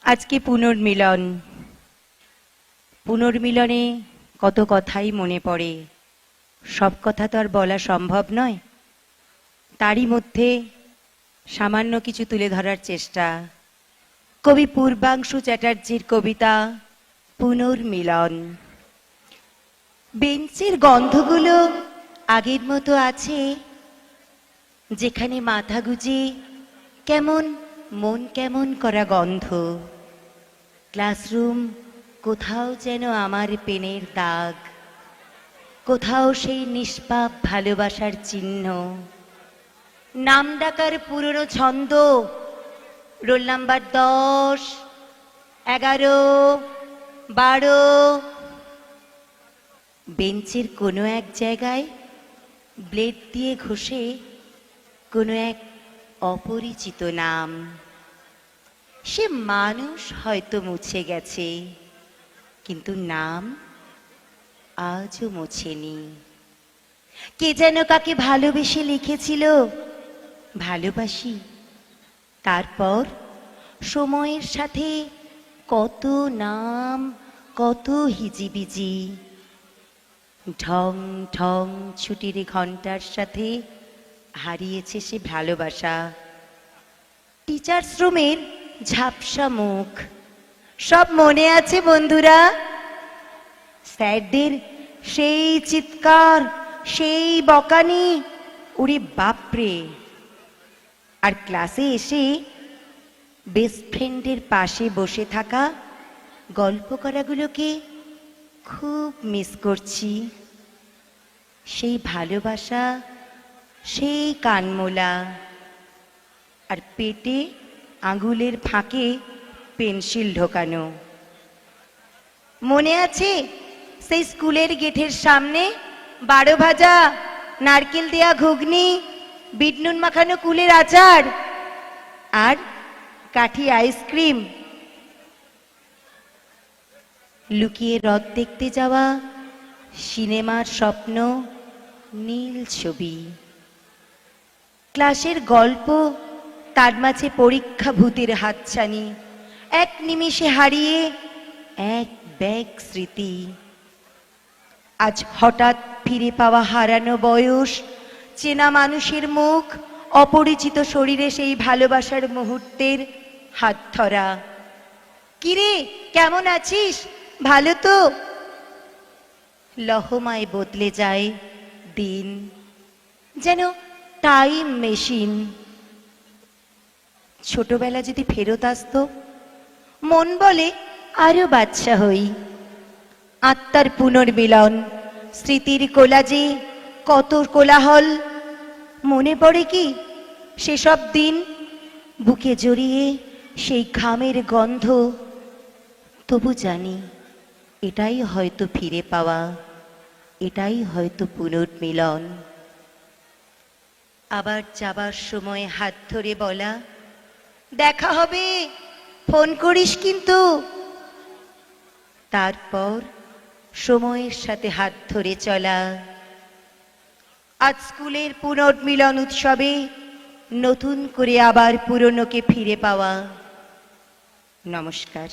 আজকে পুনর্মিলন। পুনর্মিলনে কত কথাই মনে পড়ে, সব কথা তো আর বলা সম্ভব নয়। তারই মধ্যে সামান্য কিছু তুলে ধরার চেষ্টা। কবি পূর্বাংশু চ্যাটার্জির কবিতা পুনর্মিলন। বেঞ্চের গন্ধগুলো আগের মতো আছে, যেখানে মাথা গুজে কেমন মন কেমন করা গন্ধ। ক্লাসরুম কোথাও যেন আমার পেনের দাগ, কোথাও সেই নিষ্পাপ ভালোবাসার চিহ্ন। নাম ডাকার পুরনো ছন্দ, রোল নাম্বার 10, 11, 12। বেঞ্চের কোনো এক জায়গায় ব্লেড দিয়ে ঘষে কোনো এক অপরিচিত নাম। সে মানুষ হয়তো মুছে গেছে, কিন্তু নাম আজও মোছেনি। কে যেন কাকে ভালোবেসে লিখেছিল ভালোবাসি। তারপর সময়ের সাথে কত নাম, কত হিজিবিজি। ঢং ঢং ছুটির ঘন্টার সাথে হারিয়েছে সে ভালোবাসা। টিচার্স রুমের ঝাপসা মুখ সব মনে আছে বন্ধুরা? স্যারদের সেই চিৎকার, সেই বকানি, ওরে বাপরে। আর ক্লাসে এসে বেস্ট ফ্রেন্ডের পাশে বসে থাকা গল্প করাগুলোকে খুব মিস করছি। সেই ভালোবাসা, সেই কানমোলা, আর পেটে আঙুলের ফাঁকে পেন্সিল ঢোকানো। মনে আছে সেই স্কুলের গেটের সামনে 12 ভাজা, নারকেল দেয়া ঘুগনি, বিট নুন মাখানো কুলের আচার আর কাঠি আইসক্রিম। লুকিয়ে হ্রদ দেখতে যাওয়া, সিনেমার স্বপ্ন, নীল ছবি। ক্লাসের গল্প, তার মাঝে পরীক্ষা ভূতের হাতছানি, এক নিমিষে হারিয়ে এক ব্যাগ স্মৃতি। আজ হঠাৎ ফিরে পাওয়া হারানো বয়স, চেনা মানুষের মুখ, অপরিচিত শরীরে সেই ভালোবাসার মুহূর্তের হাত ধরা। কিরে, কেমন আছিস? ভালো তো? লহমায় বদলে যায় দিন, যেন টাইম মেশিন। ছোটবেলা যদি ফেরত আসতো, মন বলে আরো বাচ্চা হই। আত্মার পুনর্মিলন, স্মৃতির কোলাজে কত কোলাহল। মনে পড়ে কি সেসব দিন? বুকে জড়িয়ে সেই ঘামের গন্ধ। তবু জানি এটাই হয়তো ফিরে পাওয়া, এটাই হয়তো পুনর্মিলন। আবার যাবার সময় হাত ধরে বলা, দেখা হবে, ফোন করিস কিন্তু। তারপর সময়ের সাথে হাত ধরে চলা। আজ স্কুলের পুনর্মিলন উৎসবে নতুন করে আবার পুরনোকে ফিরে পাওয়া। নমস্কার।